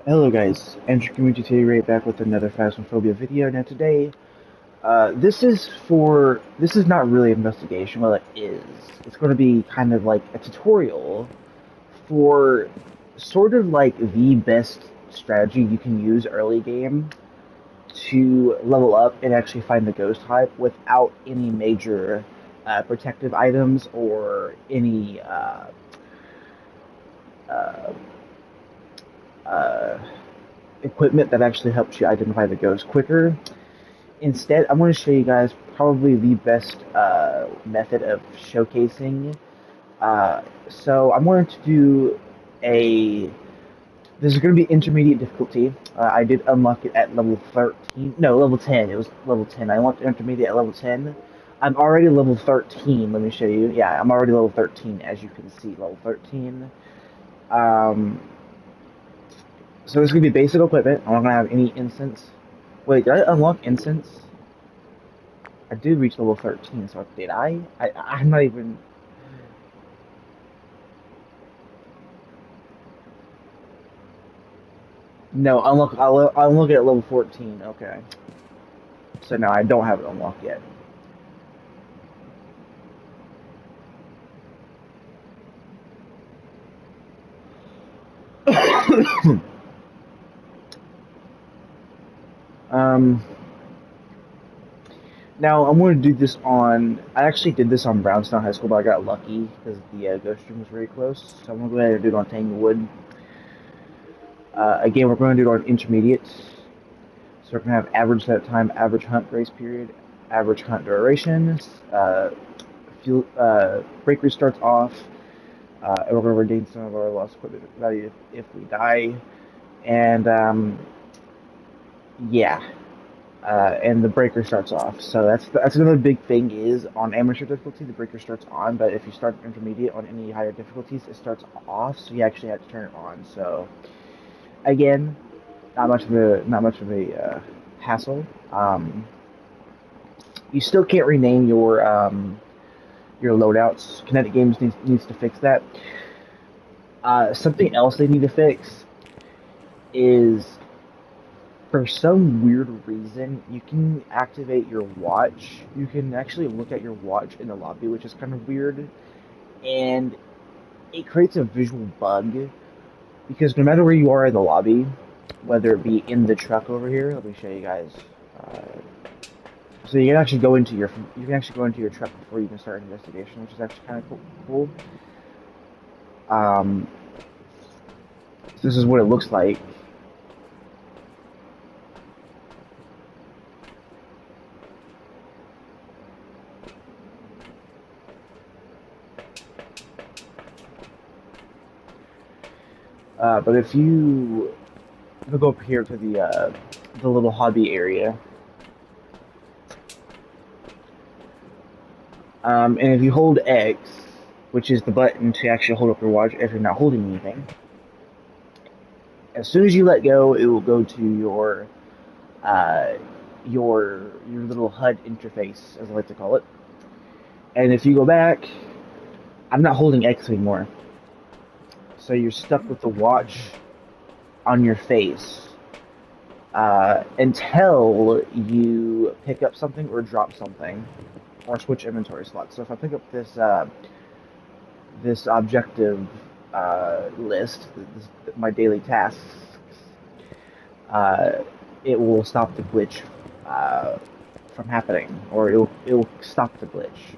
Hello guys, Andrew Community today right back with another Phasmophobia video. Now today, this is not really an investigation, well it is. It's going to be kind of like a tutorial for sort of like the best strategy you can use early game to level up and actually find the ghost type without any major protective items or any uh, uh, equipment that actually helps you identify the ghost quicker. Instead, I'm going to show you guys probably the best method of showcasing. So I'm going to do a. This is going to be intermediate difficulty. I did unlock it at level 13. No, level 10. It was level 10. I unlocked intermediate at level 10. I'm already level 13. Let me show you. Yeah, I'm already level 13, as you can see, level 13. Um, so this is going to be basic equipment. I'm not going to have any incense. Wait, did I unlock incense? I did reach level 13, so did I? I'm not even. No, I'll unlock it at level 14. Okay. So no, I don't have it unlocked yet. um. Now I'm going to do this on. I actually did this on Brownstown High School, but I got lucky because the ghost room was very close. So I'm going to go ahead and do it on Tanglewood. Again, we're going to do it on intermediate. So we're going to have average set time, average hunt grace period, average hunt duration. Fuel, break restarts off. And we're going to regain some of our lost equipment value if we die. And yeah, and the breaker starts off. So that's another big thing is on amateur difficulty, the breaker starts on. But if you start intermediate on any higher difficulties, it starts off. So you actually have to turn it on. So again, not much of a hassle. You still can't rename your loadouts. Kinetic Games needs to fix that. Something else they need to fix is for some weird reason you can activate your watch. You can actually look at your watch in the lobby, which is kind of weird, and it creates a visual bug because no matter where you are in the lobby, whether it be in the truck over here, let me show you guys. Uh, so you can actually go into your truck before you can start an investigation, which is actually kind of cool. Um, so this is what it looks like. But if you go up here to the little hobby area, and if you hold X, which is the button to actually hold up your watch if you're not holding anything, as soon as you let go, it will go to uh, your little HUD interface, as I like to call it. And if you go back, I'm not holding X anymore, so you're stuck with the watch on your face until you pick up something or drop something or switch inventory slots. So if I pick up this objective list, my daily tasks, uh, it will stop the glitch from happening, or it'll stop the glitch.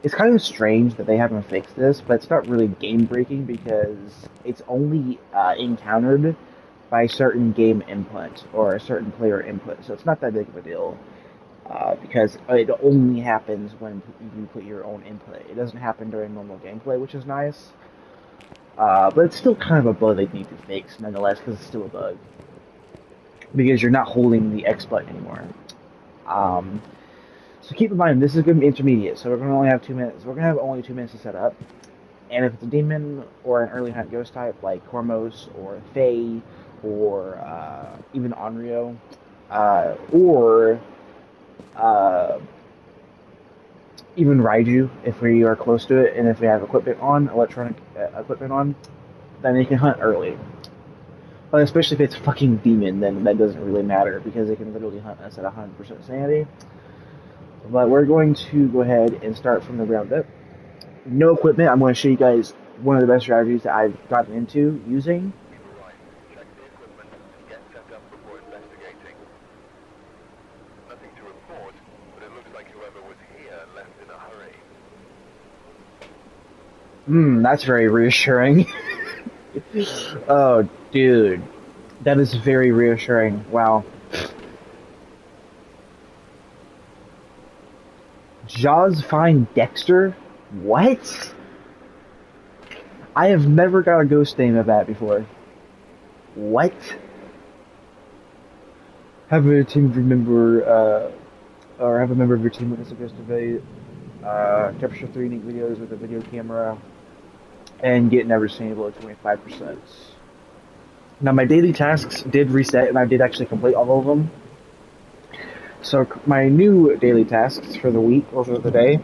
It's kind of strange that they haven't fixed this, but it's not really game breaking because it's only encountered by certain game input or a certain player input, so it's not that big of a deal. Because it only happens when you put your own input. It doesn't happen during normal gameplay, which is nice. But it's still kind of a bug they need to fix, nonetheless, because it's still a bug. Because you're not holding the X button anymore. Um, so keep in mind, this is going to be intermediate, so we're going to only have 2 minutes. We're going to have only 2 minutes to set up. And if it's a demon or an early hunt ghost type like Cormos or Fae or even Onryo, or uh, even Raiju, if we are close to it and if we have electronic equipment on, then you can hunt early. But especially if it's fucking demon, then that doesn't really matter because they can literally hunt us at 100% sanity. But we're going to go ahead and start from the ground up. No equipment. I'm going to show you guys one of the best strategies that I've gotten into using. Check the equipment and get set up before investigating. Nothing to report, but it looks like whoever was here left in a hurry. That's very reassuring. Oh, dude. That is very reassuring. Wow. Jaws find Dexter? What? I have never got a ghost name of that before. What? Have a team member, or have a member of your team witness a ghost evade, capture 3 unique videos with a video camera, and get never seen below 25%. Now my daily tasks did reset, and I did actually complete all of them. So my new daily tasks for the week or for the day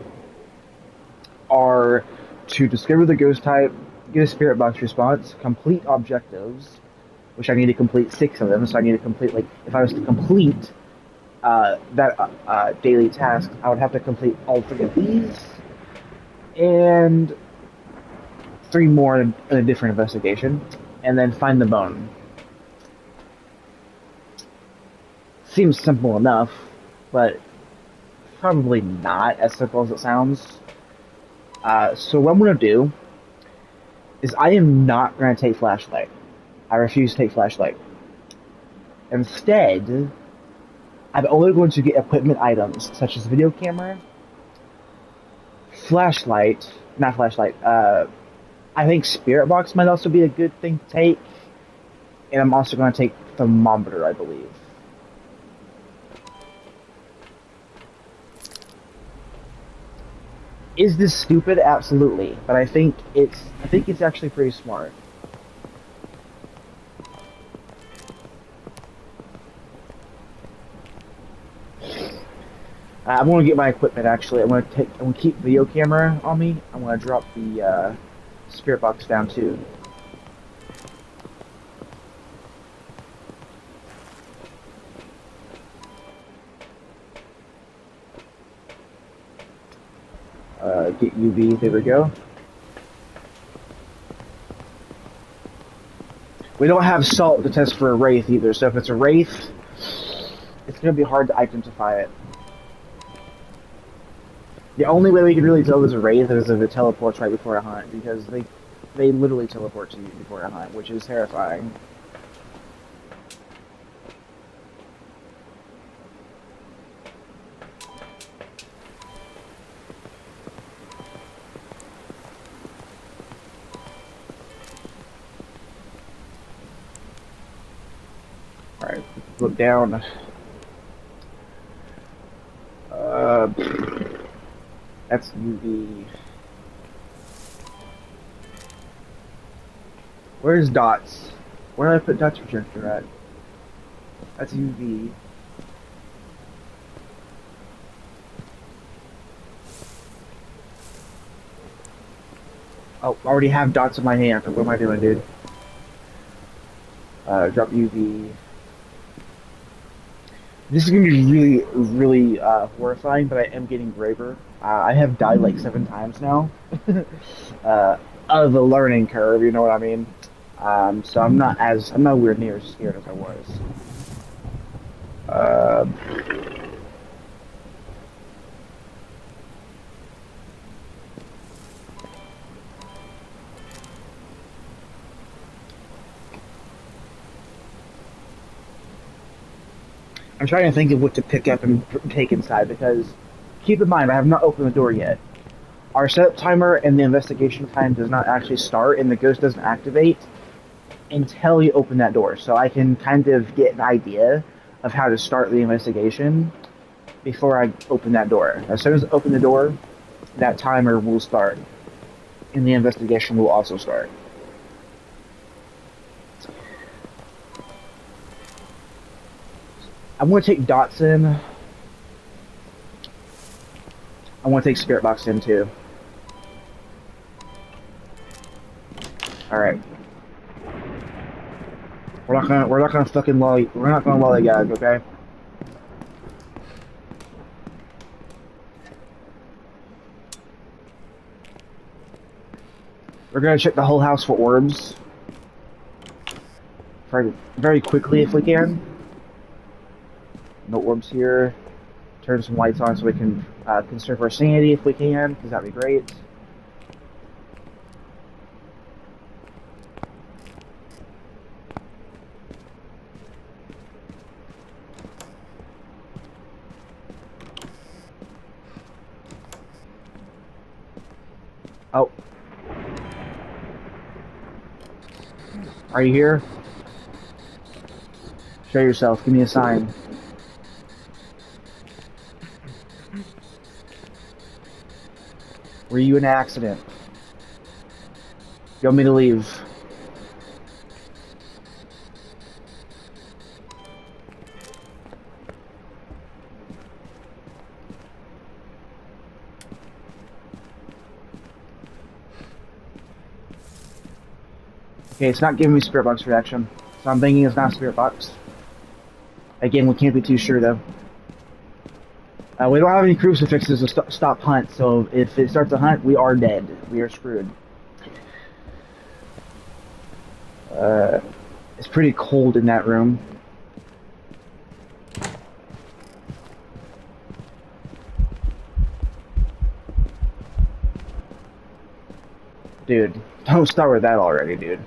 are to discover the ghost type, get a spirit box response, complete objectives, which I need to complete 6 of them. So I need to complete, like, if I was to complete that daily task, I would have to complete all 3 of these, and 3 more in a different investigation, and then find the bone. Seems simple enough, but probably not as simple as it sounds. So what I'm going to do is I am not going to take flashlight. I refuse to take flashlight. Instead, I'm only going to get equipment items such as video camera, flashlight, not flashlight, I think spirit box might also be a good thing to take, and I'm also going to take thermometer, I believe. Is this stupid? Absolutely, but I think it's actually pretty smart. I'm going to get my equipment. Actually, I'm going to keep video camera on me. I'm going to drop the spirit box down too. Get UV. There we go. We don't have salt to test for a wraith either, so if it's a wraith, it's going to be hard to identify it. The only way we can really tell there's a wraith is if it teleports right before a hunt, because they literally teleport to you before a hunt, which is terrifying. Alright, look down. That's UV. Where's dots? Where did I put dots projector at? That's UV. Oh, I already have dots in my hand. What am I doing, dude? Drop UV. This is going to be really, really horrifying, but I am getting braver. I have died like 7 times now. Of the learning curve, you know what I mean? So I'm nowhere near as scared as I was. I'm trying to think of what to pick up and take inside, because keep in mind I have not opened the door yet. Our setup timer and the investigation time does not actually start, and the ghost doesn't activate until you open that door. So I can kind of get an idea of how to start the investigation before I open that door. As soon as I open the door, that timer will start, and the investigation will also start. I'm going to take dots in. I want to take spirit box in too. Alright. We're not gonna fucking we're not gonna lollygag, okay? We're gonna check the whole house for orbs. Very quickly if we can. No orbs here. Turn some lights on so we can conserve our sanity if we can, because that'd be great. Oh. Are you here? Show yourself. Give me a sign. Were you in an accident? You want me to leave? Okay, it's not giving me spirit box reaction, so I'm thinking it's not spirit box. Again, we can't be too sure though. We don't have any crucifixes to stop hunt, so if it starts a hunt, we are dead. We are screwed. It's pretty cold in that room. Dude, don't start with that already, dude.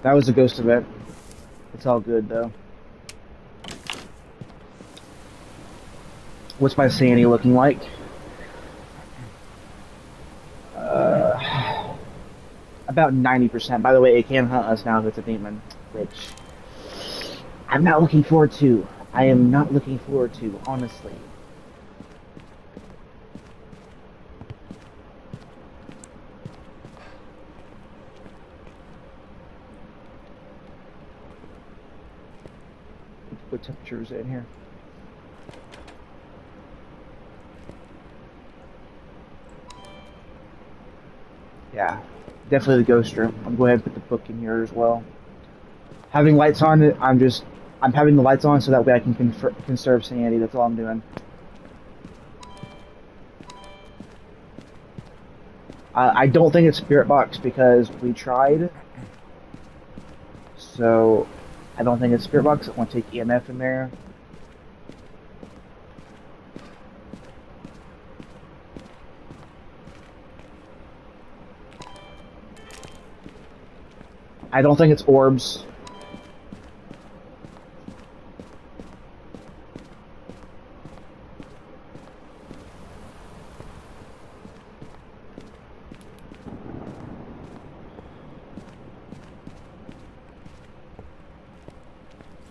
That was a ghost event. It's all good, though. What's my sanity looking like? About 90%. By the way, it can hunt us now if it's a demon, which I'm not looking forward to. I am not looking forward to, honestly. What temperature is it in here? Yeah, definitely the ghost room. I'm going to go ahead and put the book in here as well. Having lights on, I'm having the lights on so that way I can conserve sanity. That's all I'm doing. I don't think it's spirit box because we tried. So I don't think it's spirit box. I want to take EMF in there. I don't think it's orbs.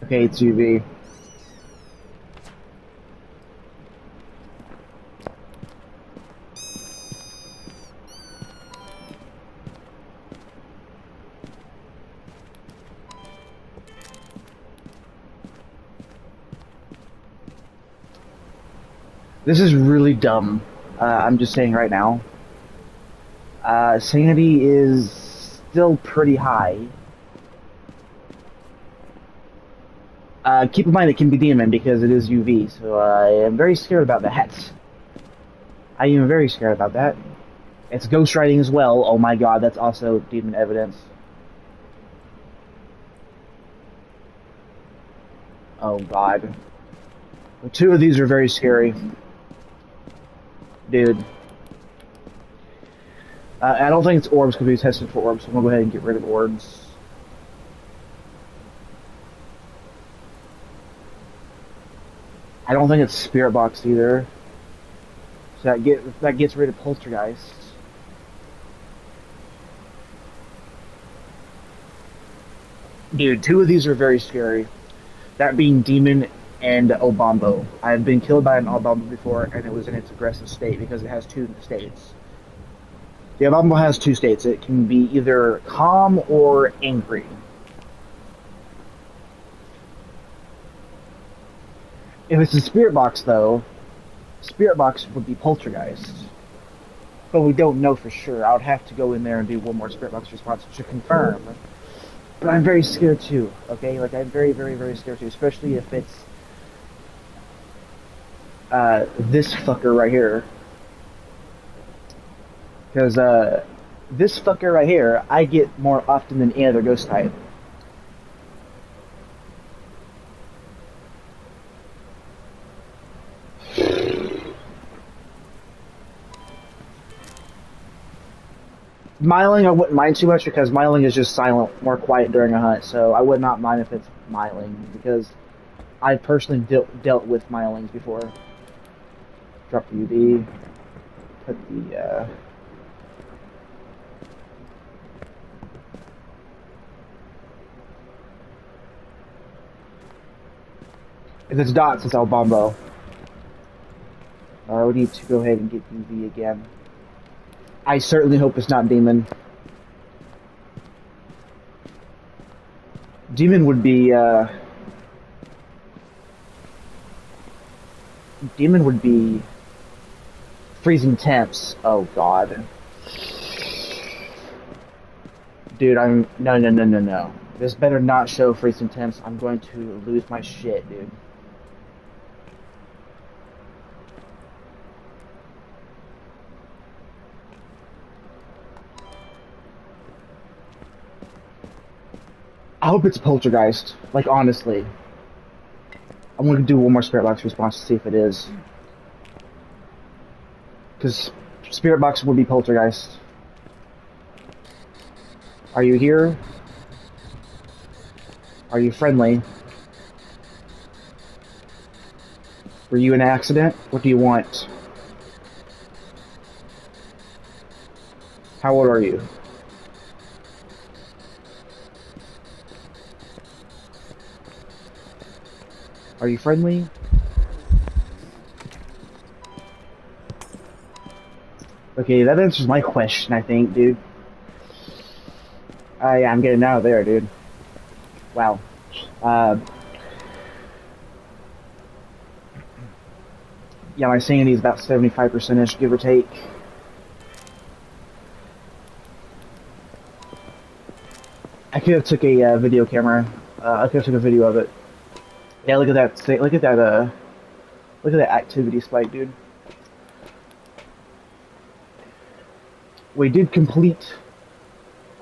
Okay, it's UV. This is really dumb. I'm just saying right now. Sanity is still pretty high. Keep in mind it can be demon because it is UV, so I am very scared about that. I am very scared about that. It's ghost writing as well. Oh my god, that's also demon evidence. Oh god. The two of these are very scary. Dude. I don't think it's orbs because we tested for orbs, so I'm going to go ahead and get rid of orbs. I don't think it's spirit box either. So that gets rid of poltergeist. Dude, two of these are very scary. That being demon and Obambo. I've been killed by an Obambo before, and it was in its aggressive state because it has two states. The Obambo has two states. It can be either calm or angry. If it's a spirit box, though, spirit box would be poltergeist. but we don't know for sure. I would have to go in there and do one more spirit box response to confirm. But I'm very scared too. Okay, like I'm very, very, very scared too, especially if it's this fucker right here. Because this fucker right here, I get more often than any other ghost type. Miling, I wouldn't mind too much because miling is just silent, more quiet during a hunt. So I would not mind if it's miling because I've personally dealt with milings before. Drop the UV, put the. If it's dots, it's El Bombo. We need to go ahead and get UV again. I certainly hope it's not Demon. Demon would be, Demon would be freezing temps. Oh god. Dude, no. This better not show freezing temps. I'm going to lose my shit, dude. I hope it's a poltergeist. Like, honestly. I'm going to do one more Spirit Box response to see if it is. Because Spirit Box would be poltergeist. Are you here? Are you friendly? Were you in an accident? What do you want? How old are you? Are you friendly? Okay, that answers my question, I think, dude. Yeah, I'm getting out of there, dude. Wow. Yeah, my sanity is about 75%-ish, give or take. I could have took a video camera. I could have took a video of it. Yeah, look at that. Look at that. Look at that activity spike, dude. We did complete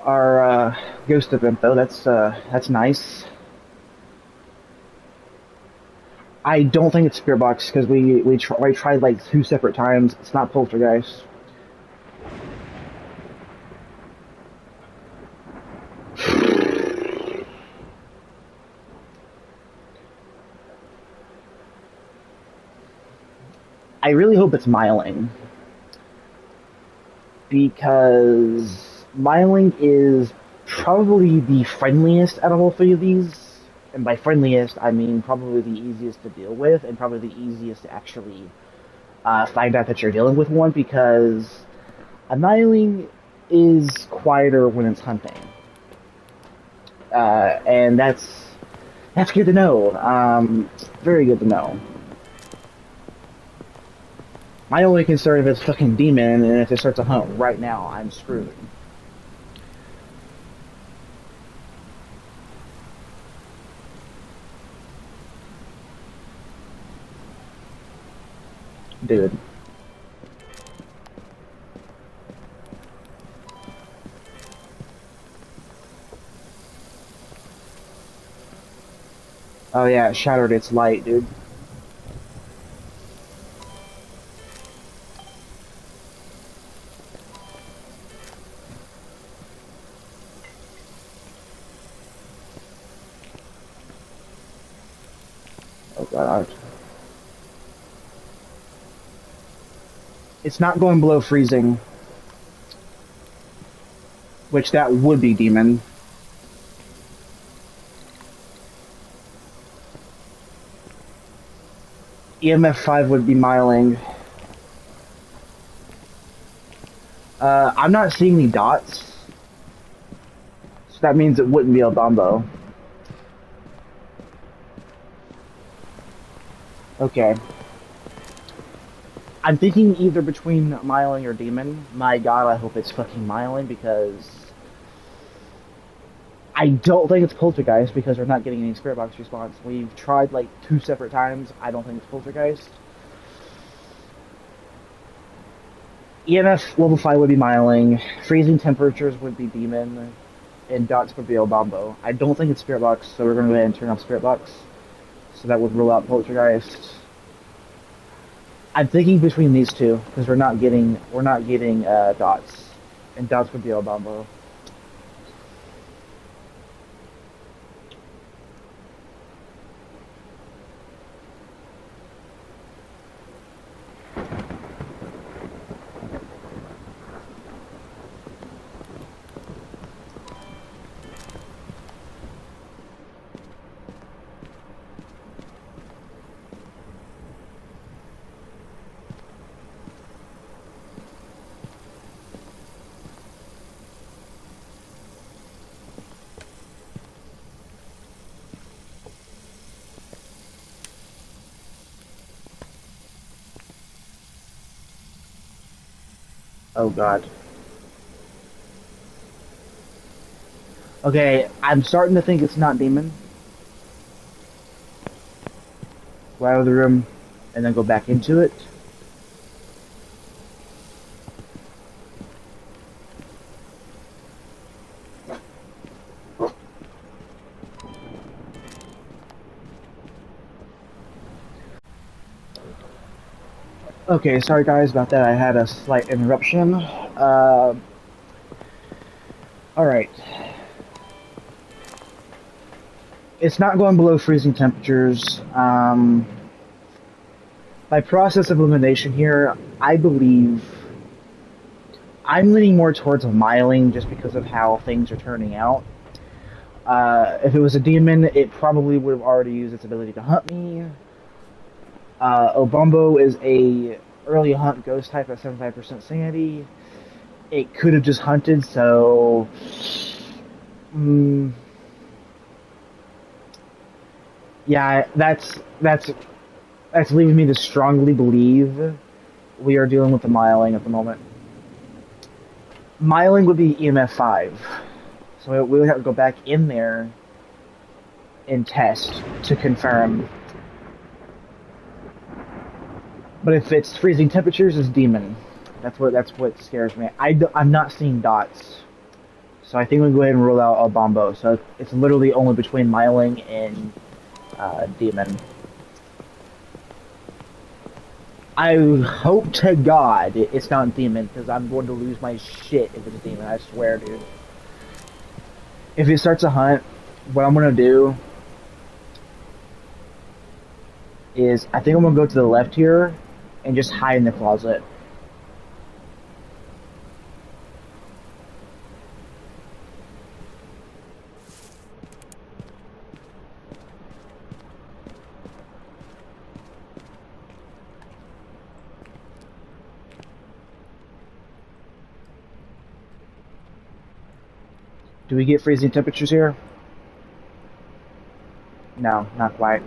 our ghost event, though. That's nice. I don't think it's Spirit Box because we tried like 2 separate times. It's not Poltergeist. I really hope it's Myling. Because Myling is probably the friendliest out of all 3 of these. And by friendliest, I mean probably the easiest to deal with, and probably the easiest to actually find out that you're dealing with one, because a Myling is quieter when it's hunting. And that's good to know. Very good to know. My only concern is fucking Demon, and if it starts a hunt right now, I'm screwed. Dude. Oh yeah, it shattered its light, dude. Oh god. It's not going below freezing. Which that would be Demon. EMF 5 would be Myling. I'm not seeing any dots. So that means it wouldn't be El Bombo. Okay. I'm thinking either between Myling or Demon. My god, I hope it's fucking Myling because I don't think it's Poltergeist because we're not getting any Spirit Box response. We've tried like 2 separate times. I don't think it's Poltergeist. EMF level 5 would be Myling. Freezing temperatures would be Demon. And dots would be Obombo. I don't think it's Spirit Box, so we're going to go ahead and turn off Spirit Box. So that would rule out Poltergeist. I'm thinking between these two because we're not getting dots, and dots would be Obombo. Oh god. Okay, I'm starting to think it's not Demon. Go out of the room, and then go back into it. Okay, sorry guys about that. I had a slight interruption. Alright. It's not going below freezing temperatures. By process of elimination here, I believe I'm leaning more towards a Myling just because of how things are turning out. If it was a demon, it probably would have already used its ability to hunt me. Obombo is a early hunt ghost type at 75% sanity. It could have just hunted, so yeah, that's leaving me to strongly believe we are dealing with the Myling at the moment. Myling would be EMF 5, so we would have to go back in there and test to confirm. But if it's freezing temperatures, it's Demon. That's what scares me. I'm not seeing dots, so I think we'll go ahead and rule out Obombo. So it's literally only between Myling and Demon. I hope to God it's not Demon, because I'm going to lose my shit if it's Demon. I swear, dude. If it starts a hunt, what I'm gonna do is I think I'm gonna go to the left here and just hide in the closet. Do we get freezing temperatures here? No, not quite.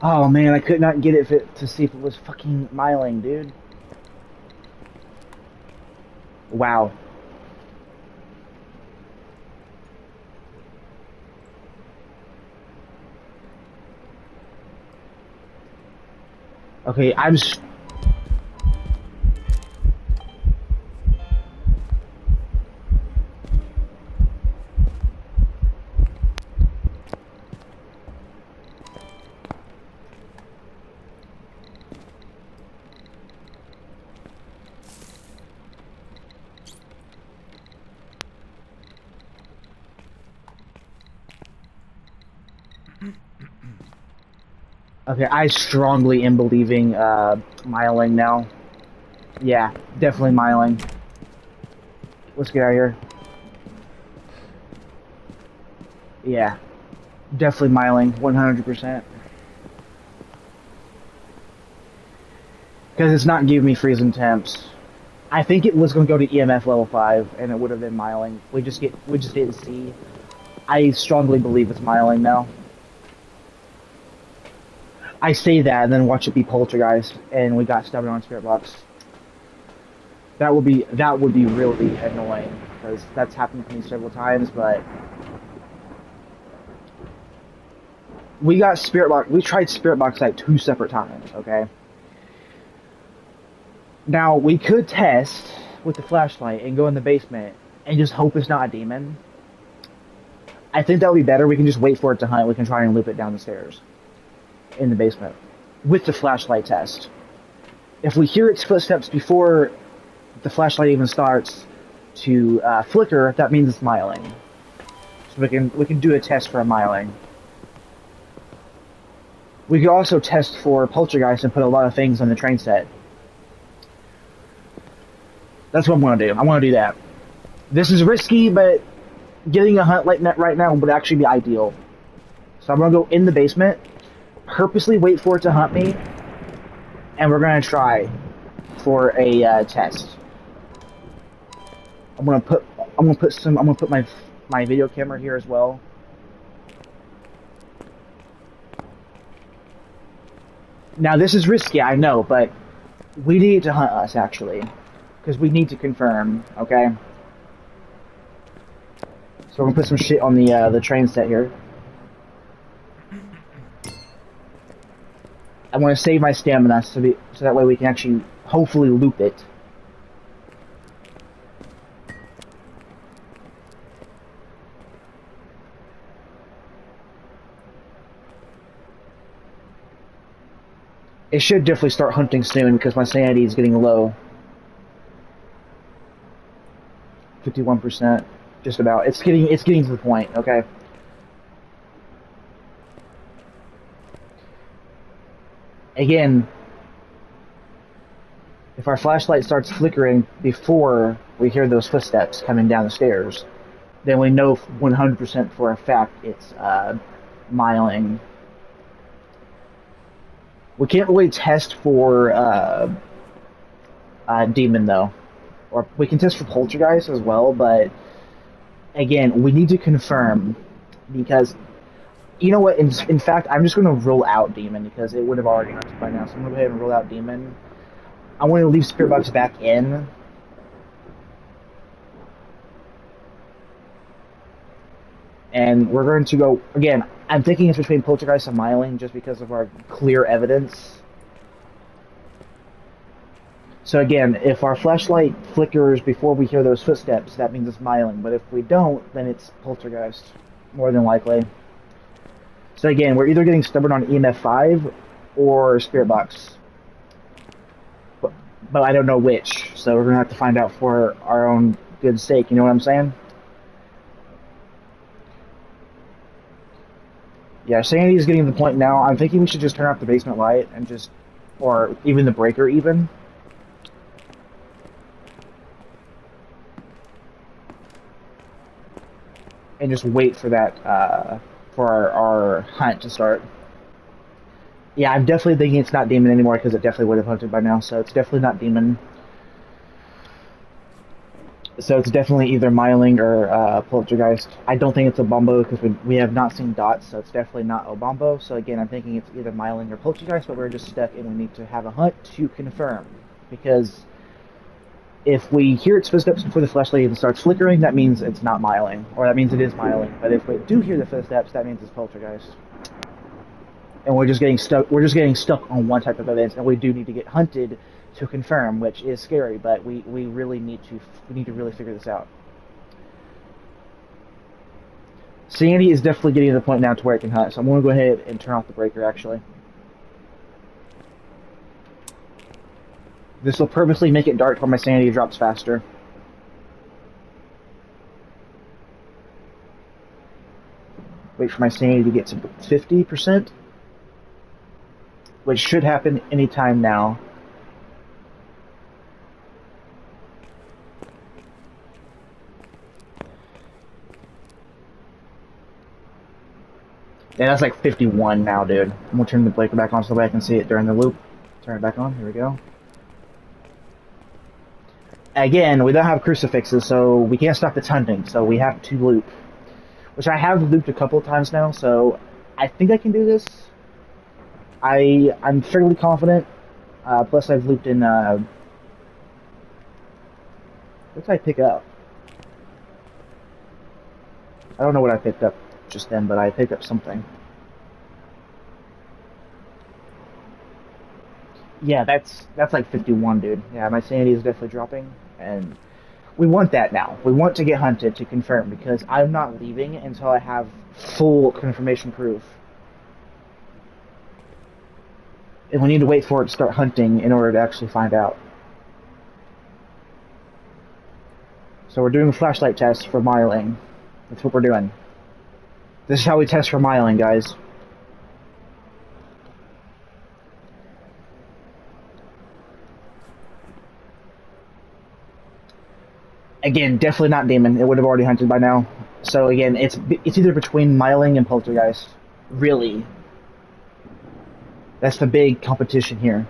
Oh man, I could not get it to see if it was fucking Myling, dude. Wow. Okay, okay, I strongly am believing Myling now. Yeah, definitely Myling. Let's get out of here. Yeah, definitely Myling, 100%. Because it's not giving me freezing temps. I think it was going to go to EMF level 5, and it would have been miling. We just didn't see. I strongly believe it's miling now. I say that, and then watch it be poltergeist, and we got stubborn on spirit box. That would be really annoying, because that's happened to me several times. But we got spirit box. We tried spirit box like 2 separate times. Okay. Now we could test with the flashlight and go in the basement and just hope it's not a demon. I think that would be better. We can just wait for it to hunt. We can try and loop it down the stairs in the basement with the flashlight test. If we hear its footsteps before the flashlight even starts to flicker, that means it's miling. So we can do a test for a miling. We could also test for poltergeist and put a lot of things on the train set. That's what I'm going to do. I want to do that. This is risky, but getting a hunt like that right now would actually be ideal. So I'm going to go in the basement, purposely wait for it to hunt me, and we're going to try for a test. I'm going to put my video camera here as well. Now this is risky, I know, but we need to hunt us actually. Because we need to confirm, okay? So we're gonna put some shit on the train set here. I want to save my stamina so that way we can actually hopefully loop it. It should definitely start hunting soon because my sanity is getting low. 51%, just about. It's getting to the point, okay? Again, if our flashlight starts flickering before we hear those footsteps coming down the stairs, then we know 100% for a fact it's miling. We can't really test for demon though. Or we can test for poltergeist as well, but again, we need to confirm because you know what? In fact, I'm just going to rule out demon because it would have already hunted by now. So I'm going to go ahead and rule out demon. I want to leave spirit box back in. And we're going to go again. I'm thinking it's between poltergeist and miling just because of our clear evidence. So again, if our flashlight flickers before we hear those footsteps, that means it's miling. But if we don't, then it's poltergeist, more than likely. So again, we're either getting stubborn on EMF 5 or spirit box. But I don't know which, so we're going to have to find out for our own good sake, you know what I'm saying? Yeah, sanity is getting to the point now. I'm thinking we should just turn off the basement light and just, or even the breaker even. And just wait for that, for our hunt to start. Yeah, I'm definitely thinking it's not demon anymore because it definitely would have hunted by now, so it's definitely not demon. So it's definitely either miling or poltergeist. I don't think it's a bombo because we have not seen dots, so it's definitely not a bombo. So again, I'm thinking it's either miling or poltergeist, but we're just stuck and we need to have a hunt to confirm. Because if we hear its footsteps before the flashlight even starts flickering, that means it's not miling, or that means it is miling. But if we do hear the footsteps, that means it's poltergeist. And we're just getting stuck. We're just getting stuck on one type of event, and we do need to get hunted to confirm, which is scary. But we really need to really figure this out. Sandy is definitely getting to the point now to where it can hunt, so I'm going to go ahead and turn off the breaker. Actually, this will purposely make it dark where my sanity drops faster. Wait for my sanity to get to 50%. Which should happen anytime now. Yeah, that's like 51 now, dude. I'm gonna turn the breaker back on so that I can see it during the loop. Turn it back on, here we go. Again, we don't have crucifixes, so we can't stop its hunting, so we have to loop. Which I have looped a couple of times now, so I think I can do this. I'm fairly confident. Plus, I've looped in. What did I pick up? I don't know what I picked up just then, but I picked up something. Yeah, that's like 51, dude. Yeah, my sanity is definitely dropping, and we want that now. We want to get hunted to confirm because I'm not leaving until I have full confirmation proof. And we need to wait for it to start hunting in order to actually find out. So we're doing a flashlight test for miling. That's what we're doing. This is how we test for miling, guys. Again, definitely not demon. It would have already hunted by now. So again, it's either between miling and poltergeist. Really. That's the big competition here.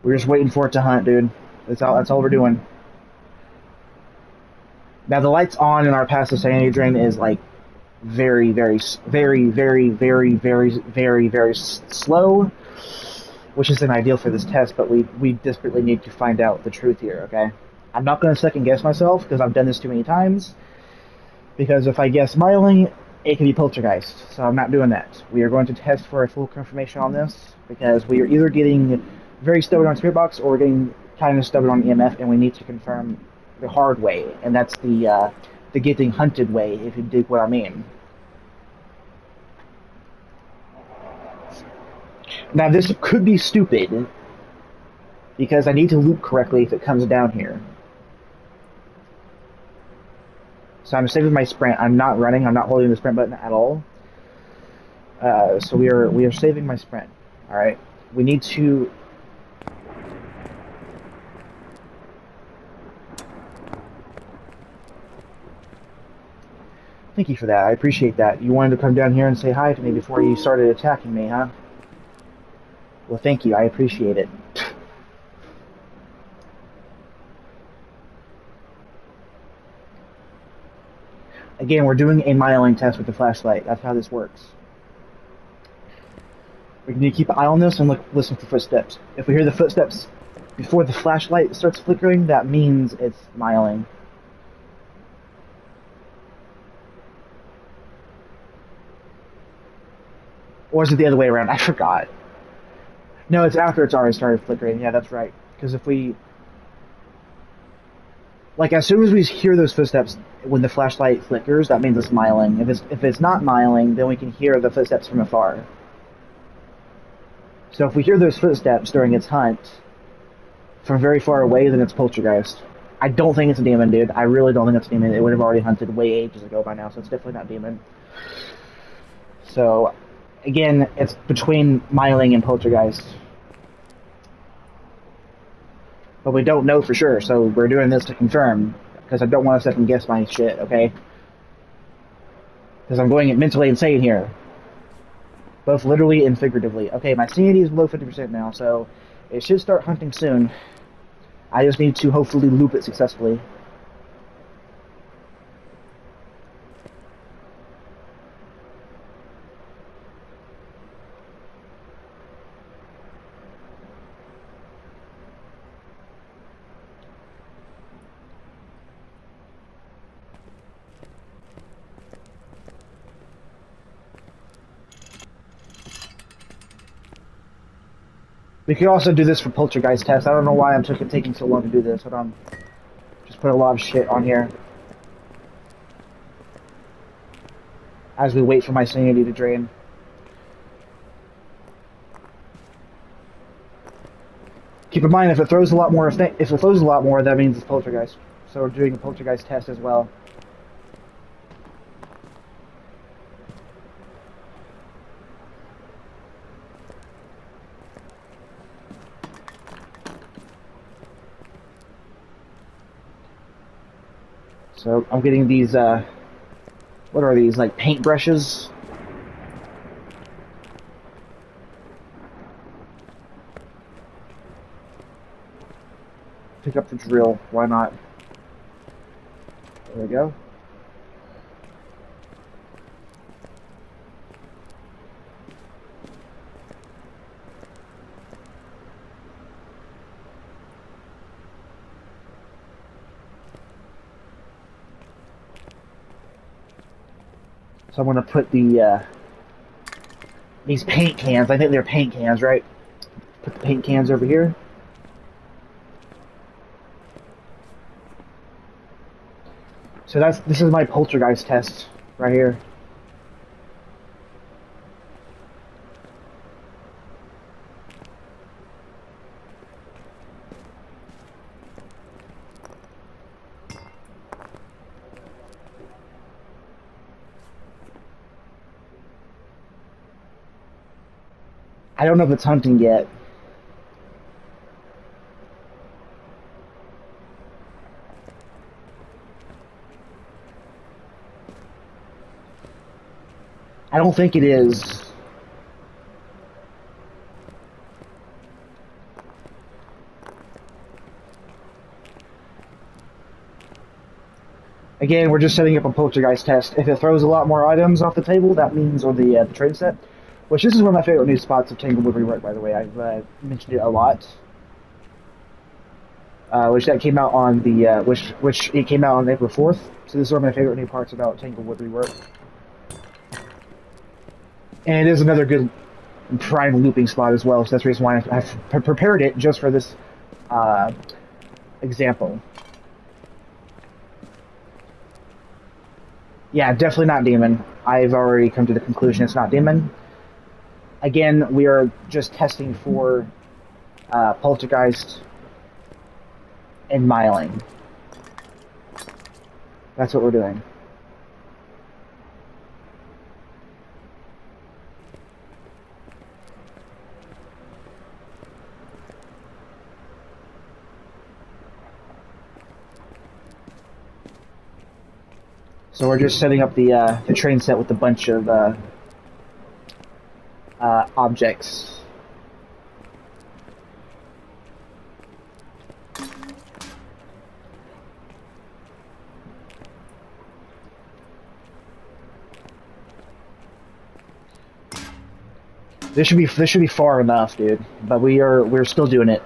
We're just waiting for it to hunt, dude. That's all we're doing. Now the lights on in our passive sanity drain is like very, very, very, very, very, very, very, very slow, which isn't ideal for this test. But we desperately need to find out the truth here. Okay, I'm not going to second guess myself because I've done this too many times. Because if I guess miling, it can be poltergeist. So I'm not doing that. We are going to test for a full confirmation on this because we are either getting very stubborn on Spirit Box or we're getting kind of stubborn on EMF, and we need to confirm the hard way, and that's the getting hunted way, if you dig what I mean. Now this could be stupid because I need to loop correctly if it comes down here. So I'm saving my sprint. I'm not running. I'm not holding the sprint button at all. So we are saving my sprint. All right. We need to. Thank you for that. I appreciate that. You wanted to come down here and say hi to me before you started attacking me, huh? Well, thank you. I appreciate it. Again, we're doing a miling test with the flashlight. That's how this works. We need to keep an eye on this and listen for footsteps. If we hear the footsteps before the flashlight starts flickering, that means it's miling. Or is it the other way around? I forgot. No, it's after it's already started flickering. Yeah, that's right. Because if we... Like, as soon as we hear those footsteps when the flashlight flickers, that means it's miling. If it's not miling, then we can hear the footsteps from afar. So if we hear those footsteps during its hunt from very far away, then it's poltergeist. I don't think it's a demon, dude. I really don't think it's a demon. It would have already hunted way ages ago by now, so it's definitely not demon. So... Again, it's between miling and poltergeist. But we don't know for sure, so we're doing this to confirm. Because I don't want to second guess my shit, okay? Because I'm going mentally insane here. Both literally and figuratively. Okay, my sanity is below 50% now, so it should start hunting soon. I just need to hopefully loop it successfully. We could also do this for poltergeist test. I don't know why I'm taking so long to do this. Hold on. Just put a lot of shit on here. As we wait for my sanity to drain. Keep in mind, if it throws a lot more, that means it's poltergeist. So we're doing a poltergeist test as well. So I'm getting these, what are these, like paint brushes? Pick up the drill, why not? There we go. So I'm gonna put the, these paint cans, I think they're paint cans, right? Put the paint cans over here. So this is my poltergeist test right here. I don't know if it's hunting yet. I don't think it is. Again, we're just setting up a poltergeist test. If it throws a lot more items off the table, that means, or the train set, which this is one of my favorite new spots of Tanglewood Rework, by the way. I've mentioned it a lot. Which that came out on the which it came out on April 4th. So this is one of my favorite new parts about Tanglewood Rework. And it is another good prime looping spot as well. So that's the reason why I've prepared it just for this example. Yeah, definitely not demon. I've already come to the conclusion it's not demon. Again, we are just testing for poltergeist and miling. That's what we're doing. So we're just setting up the train set with a bunch of objects. This should be far enough, dude. But we're still doing it.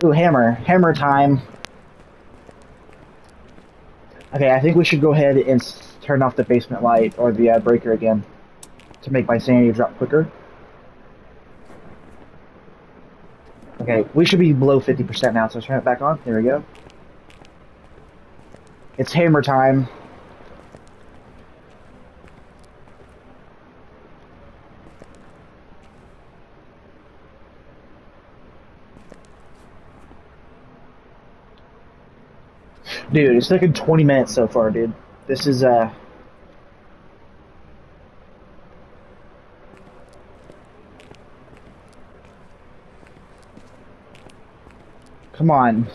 Ooh, hammer time. Okay, I think we should go ahead and turn off the basement light or the breaker again to make my sanity drop quicker. Okay, we should be below 50% now, so let's turn it back on. There we go. It's hammer time. Dude, it's taken 20 minutes so far, dude. This is, come on.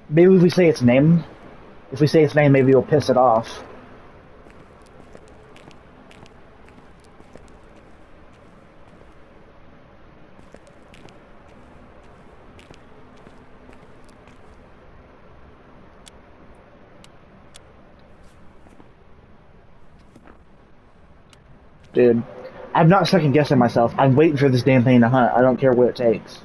Maybe if we say its name, maybe it'll piss it off. Dude, I'm not second guessing myself. I'm waiting for this damn thing to hunt. I don't care what it takes.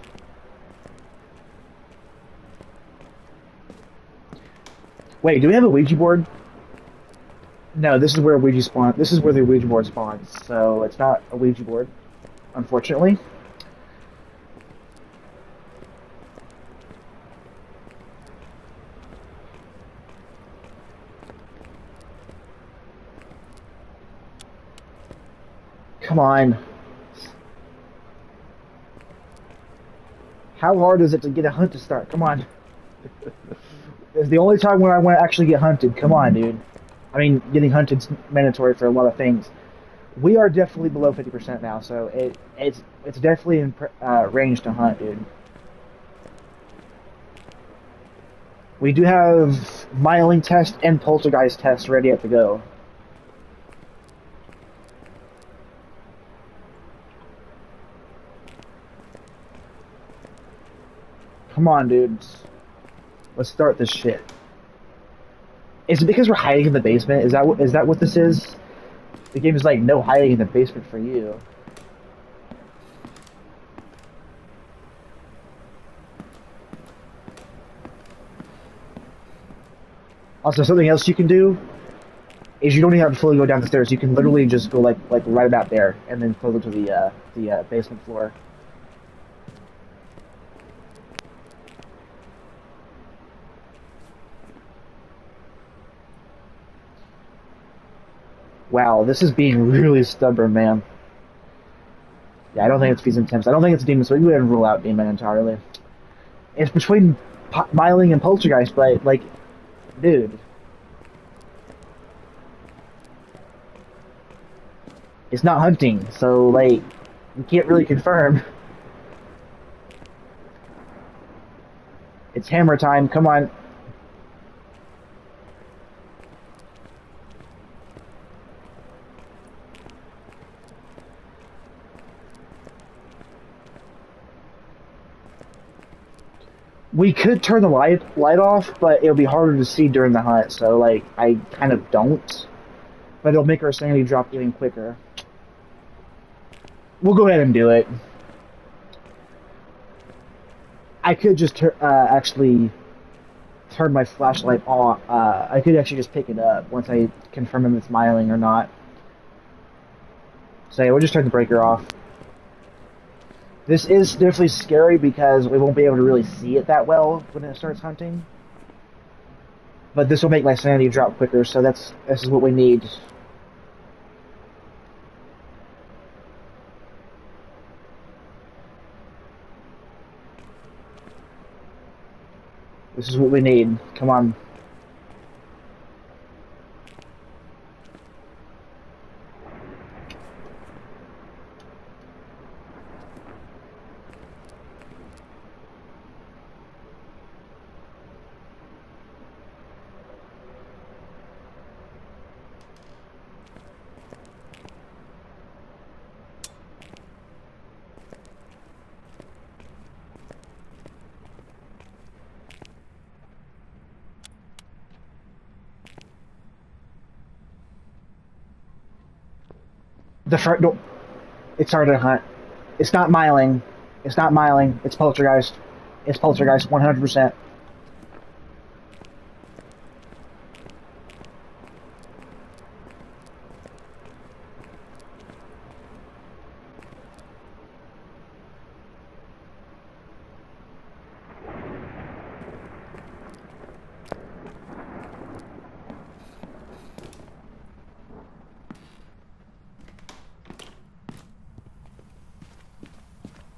Wait, do we have a Ouija board? No, this is where Ouija spawn. This is where the Ouija board spawns. So it's not a Ouija board, unfortunately. Come on. How hard is it to get a hunt to start? Come on. It's the only time when I want to actually get hunted. Come on, dude. I mean, getting hunted's mandatory for a lot of things. We are definitely below 50% now, so it's definitely in range to hunt, dude. We do have myling test and poltergeist test ready to go. Come on, dudes. Let's start this shit. Is it because we're hiding in the basement? Is that what this is? The game is like, no hiding in the basement for you. Also, something else you can do is you don't even have to fully go down the stairs. You can literally just go like right about there and then further to the basement floor. Wow, this is being really stubborn, man. Yeah, I don't think it's Fees and Temps. I don't think it's Demon, so we go ahead and rule out Demon entirely. It's between Myling and Poltergeist, but, like, dude. It's not hunting, so, like, you can't really confirm. It's hammer time, come on. We could turn the light off, but it'll be harder to see during the hunt, so, like, I kind of don't. But it'll make our sanity drop even quicker. We'll go ahead and do it. I could just actually turn my flashlight on. I could actually just pick it up once I confirm if it's myling or not. So yeah, we'll just turn the breaker off. This is definitely scary because we won't be able to really see it that well when it starts hunting. But this will make my sanity drop quicker, so this is what we need. This is what we need. Come on. The front door. It's hard to hunt. It's not myling. It's not myling. It's poltergeist. It's poltergeist 100%.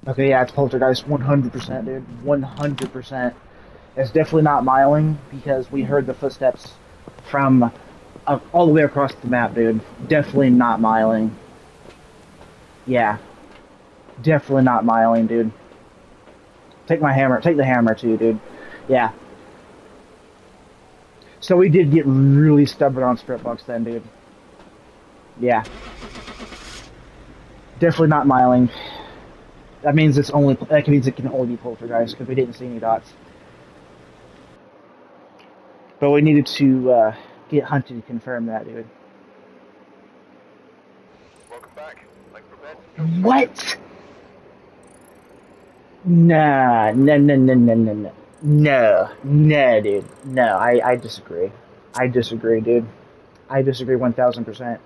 Okay, yeah, it's poltergeist 100%, dude. 100%. It's definitely not myling because we heard the footsteps from all the way across the map, dude. Definitely not myling. Yeah. Definitely not myling, dude. Take my hammer. Take the hammer, too, dude. Yeah. So we did get really stubborn on Spirit Box then, dude. Yeah. Definitely not myling. That means it can only be poltergeist because we didn't see any dots. But we needed to get hunted to confirm that, dude. Welcome back. Like prepared. What? Nah, no, dude. No, I disagree. I disagree, dude. I disagree 1000%.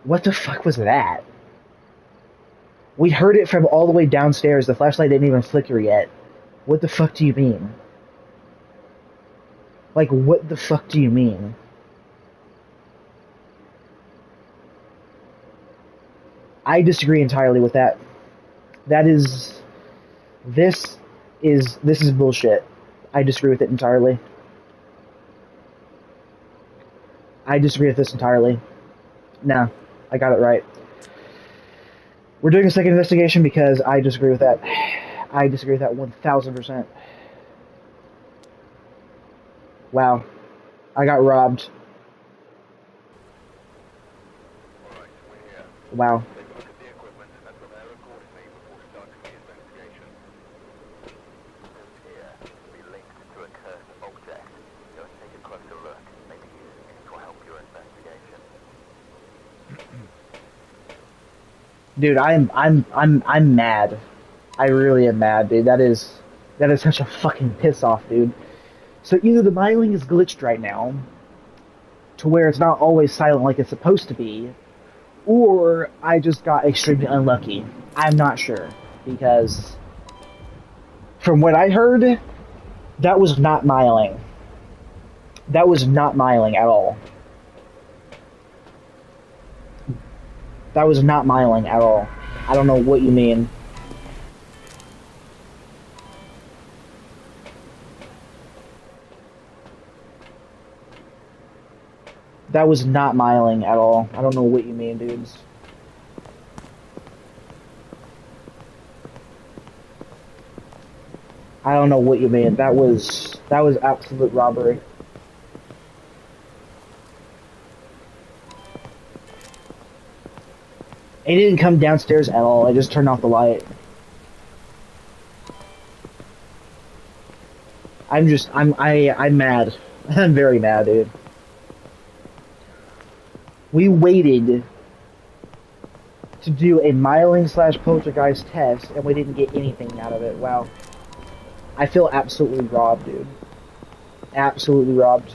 What the fuck was that? We heard it from all the way downstairs. The flashlight didn't even flicker yet. What the fuck do you mean? Like, what the fuck do you mean? I disagree entirely with that. This is bullshit. I disagree with it entirely. I disagree with this entirely. No, I got it right. We're doing a second investigation because I disagree with that. I disagree with that 1000%. Wow. I got robbed. Alright, we're here. Wow. Take a look at the equipment and prepare accordingly before starting the investigation. Note here will be linked to a cursed object. Go and take a closer look. Maybe using it will help your investigation. Dude, I'm mad. I really am mad, dude. That is such a fucking piss off, dude. So either the myling is glitched right now, to where it's not always silent like it's supposed to be, or I just got extremely unlucky. I'm not sure, because from what I heard, that was not myling. That was not myling at all. That was not myling at all. I don't know what you mean. That was not myling at all. I don't know what you mean, dudes. I don't know what you mean. That was absolute robbery. It didn't come downstairs at all. I just turned off the light. I'm mad. I'm very mad, dude. We waited to do a myling / poltergeist test, and we didn't get anything out of it. Wow. I feel absolutely robbed, dude. Absolutely robbed.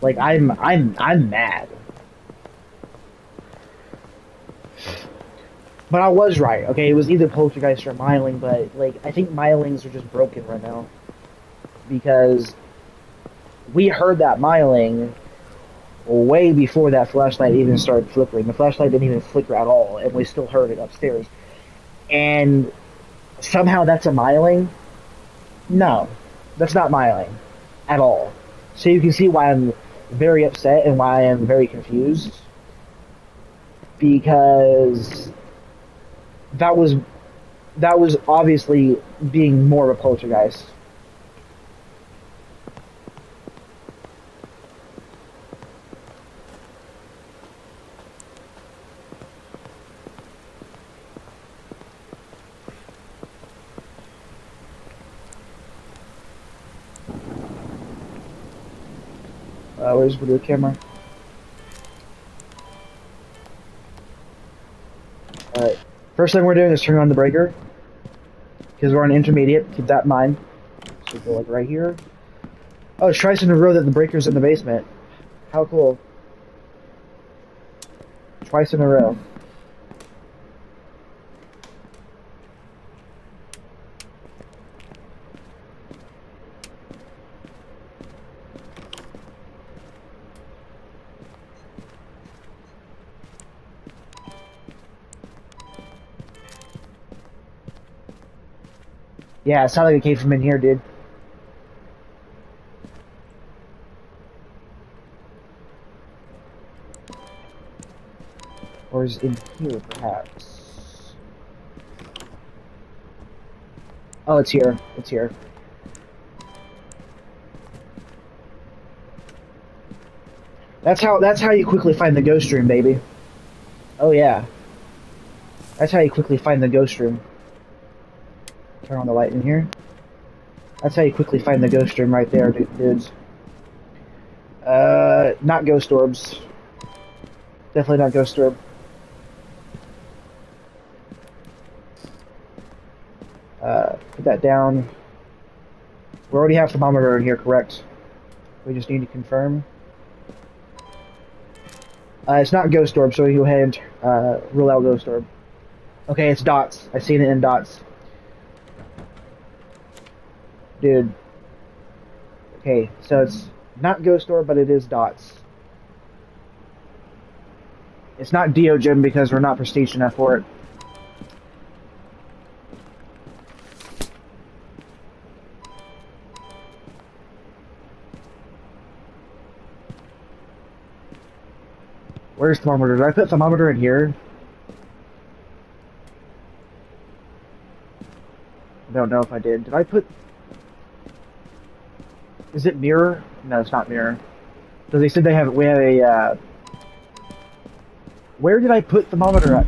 Like, I'm mad. But I was right, okay? It was either poltergeist or myling, but, like, I think mylings are just broken right now. Because we heard that myling way before that flashlight even started flickering. The flashlight didn't even flicker at all, and we still heard it upstairs. And somehow that's a myling? No, that's not myling at all. So you can see why I'm very upset and why I am very confused. Because that was obviously being more of a poltergeist. Where's the video camera? Alright. First thing we're doing is turn on the breaker. Because we're on intermediate, keep that in mind. So go like right here. Oh, it's twice in a row that the breaker's in the basement. How cool. Twice in a row. Yeah, it sounded like it came from in here, dude. Or is in here, perhaps? Oh, it's here. It's here. That's how you quickly find the ghost room, baby. Oh yeah. That's how you quickly find the ghost room. Turn on the light in here. That's how you quickly find the ghost room right there, dudes. Not ghost orbs. Definitely not ghost orb. Put that down. We already have thermometer in here, correct? We just need to confirm. It's not ghost orb, so you go ahead and rule out ghost orb. Okay, it's dots. I've seen it in dots. Dude. Okay, so it's not ghost orb, but it is dots. It's not Deogen because we're not prestige enough for it. Where's thermometer? Did I put thermometer in here? I don't know if I did. Did I put... Is it mirror? No, it's not mirror. Because they said we have a, Where did I put thermometer at?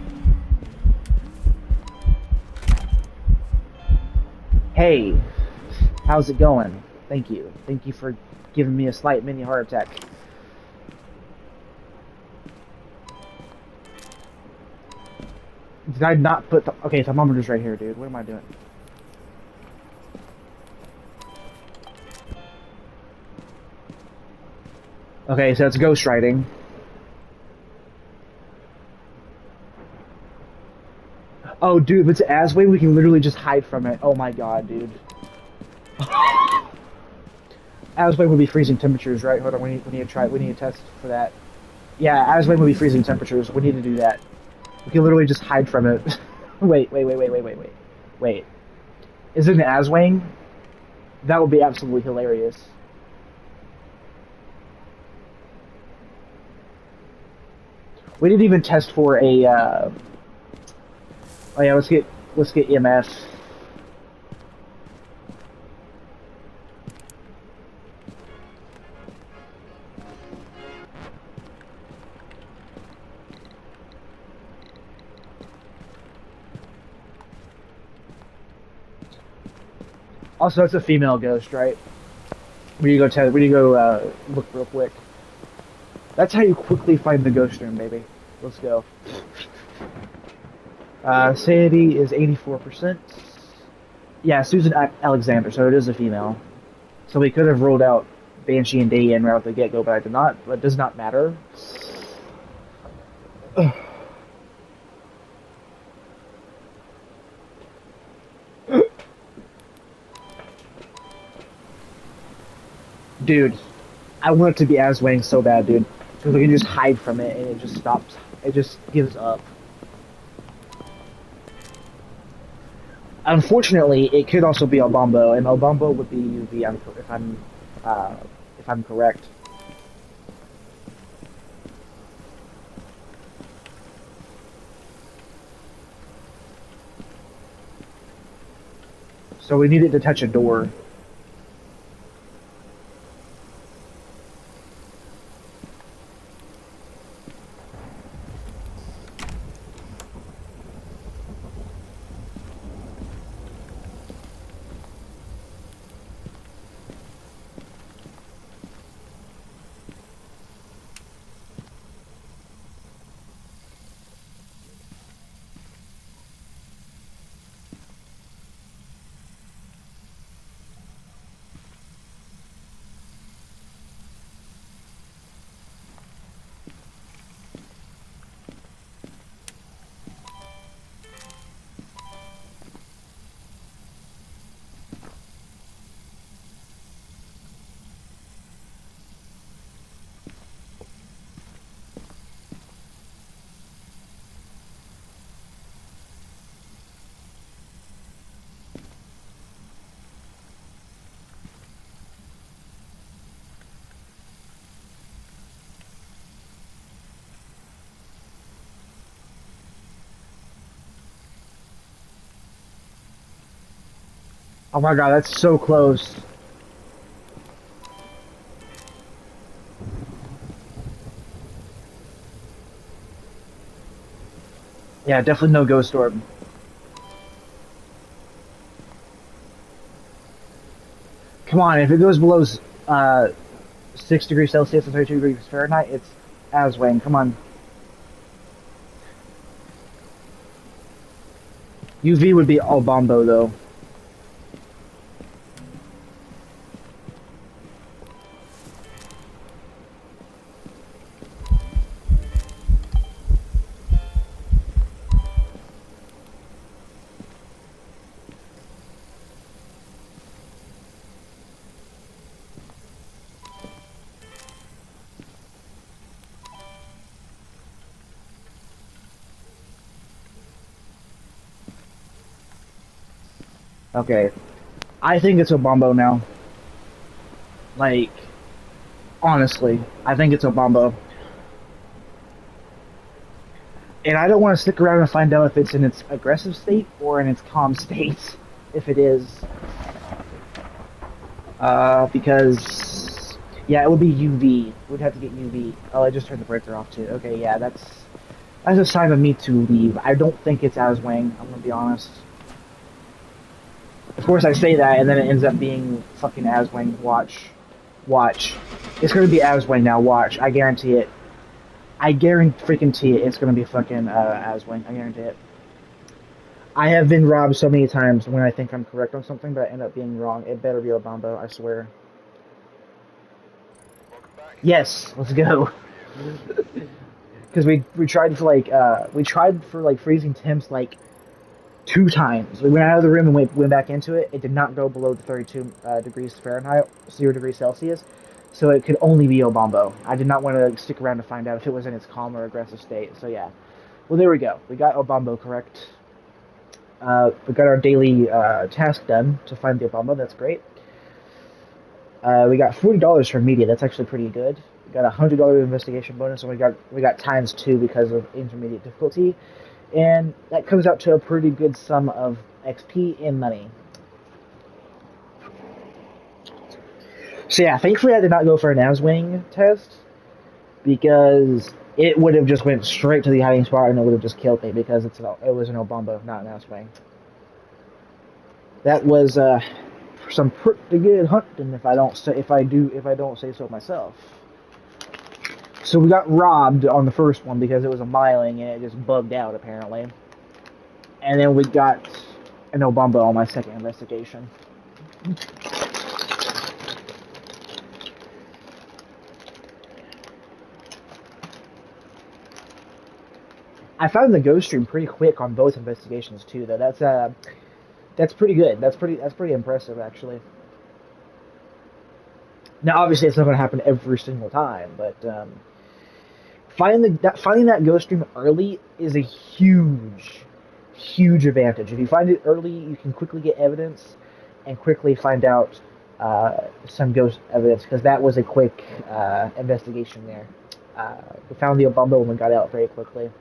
Hey, how's it going? Thank you. Thank you for giving me a slight mini heart attack. Did I not put the... Okay, thermometer's right here, dude. What am I doing? Okay, so it's ghostwriting. Oh, dude, if it's Asway, we can literally just hide from it. Oh my god, dude. Asway would be freezing temperatures, right? Hold on, we need to try. We need to test for that. Yeah, Asway would be freezing temperatures. We need to do that. We can literally just hide from it. Wait. Wait. Is it an Aswang? That would be absolutely hilarious. We didn't even test for a. Oh yeah, let's get EMF. Also, it's a female ghost, right? We need to go look real quick. That's how you quickly find the ghost room, baby. Let's go. Sanity is 84%. Yeah, Susan Alexander, so it is a female. So we could have ruled out Banshee and Dayan right off the get-go, but I did not. But it does not matter. Dude, I want it to be Aswang so bad, dude. Because we can just hide from it and it just stops. It just gives up. Unfortunately, it could also be Obombo, and Obombo would be UV if I'm correct. So we needed to touch a door. Oh my god, that's so close. Yeah, definitely no ghost orb. Come on, if it goes below 6 degrees Celsius and 32 degrees Fahrenheit, it's Aswang. Come on. UV would be Albombo, though. Okay, I think it's Obambo now. Like, honestly, I think it's Obambo. And I don't want to stick around and find out if it's in its aggressive state or in its calm state, if it is. Because, yeah, it would be UV. We'd have to get UV. Oh, I just turned the breaker off too. Okay, yeah, that's a sign of me to leave. I don't think it's Aswang, I'm gonna be honest. Of course I say that, and then it ends up being fucking Aswang. Watch. Watch. It's gonna be Aswang now, watch. I guarantee it. I guarantee it, it's gonna be fucking Aswang. I guarantee it. I have been robbed so many times when I think I'm correct on something, but I end up being wrong. It better be Obambo, I swear. Yes, let's go. Because we tried for like freezing temps like 2 times. We went out of the room and went back into it. It did not go below the 32 degrees Fahrenheit, 0 degrees Celsius. So it could only be Obambo. I did not want to stick around to find out if it was in its calm or aggressive state. So yeah. Well, there we go. We got Obambo correct. We got our daily task done to find the Obambo. That's great. We got $40 from media. That's actually pretty good. We got a $100 investigation bonus, and we got ×2 because of intermediate difficulty, and that comes out to a pretty good sum of XP and money. So yeah, thankfully I did not go for an Aswang test because it would have just went straight to the hiding spot and it would have just killed me because it was an Obambo, not an Aswang. That was some pretty good hunting if I don't say so myself. So we got robbed on the first one because it was a miling and it just bugged out apparently. And then we got an Obambo on my second investigation. I found the ghost stream pretty quick on both investigations too, though. That's pretty good. That's pretty impressive actually. Now, obviously, it's not going to happen every single time, but finding that ghost stream early is a huge advantage. If you find it early, you can quickly get evidence and quickly find out some ghost evidence because that was a quick investigation there. We found the Obambo and we got out very quickly.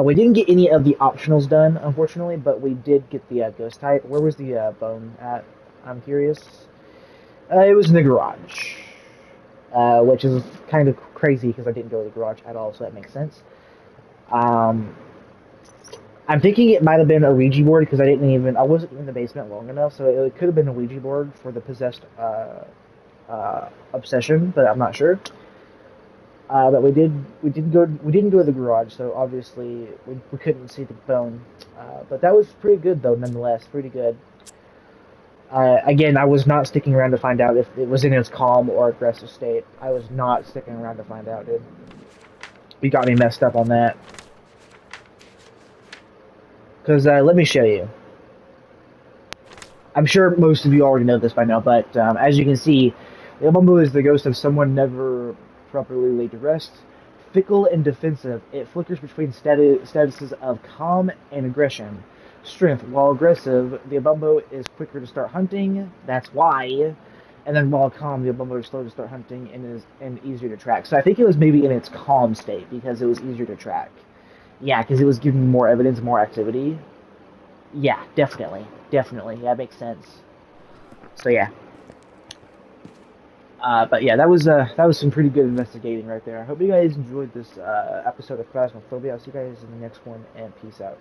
We didn't get any of the optionals done, unfortunately, but we did get the ghost type. Where was the bone at? I'm curious. It was in the garage, which is kind of crazy because I didn't go to the garage at all, so that makes sense. I'm thinking it might have been a Ouija board because I wasn't in the basement long enough, so it could have been a Ouija board for the possessed obsession, but I'm not sure. But we didn't go to the garage, so obviously we couldn't see the bone. But that was pretty good though, nonetheless, pretty good. Again, I was not sticking around to find out if it was in its calm or aggressive state. I was not sticking around to find out, dude. You got me messed up on that. Because let me show you. I'm sure most of you already know this by now, but as you can see, the Obambo is the ghost of someone never properly laid to rest. Fickle and defensive, it flickers between statuses of calm and aggression. Strength, while aggressive, the Obambo is quicker to start hunting, that's why. And then while calm, the Obambo is slow to start hunting and easier to track. So I think it was maybe in its calm state because it was easier to track. Yeah, because it was giving more evidence, more activity. Yeah, definitely. Definitely. Yeah, makes sense. So yeah. But yeah, that was some pretty good investigating right there. I hope you guys enjoyed this episode of Phasmophobia. I'll see you guys in the next one, and peace out.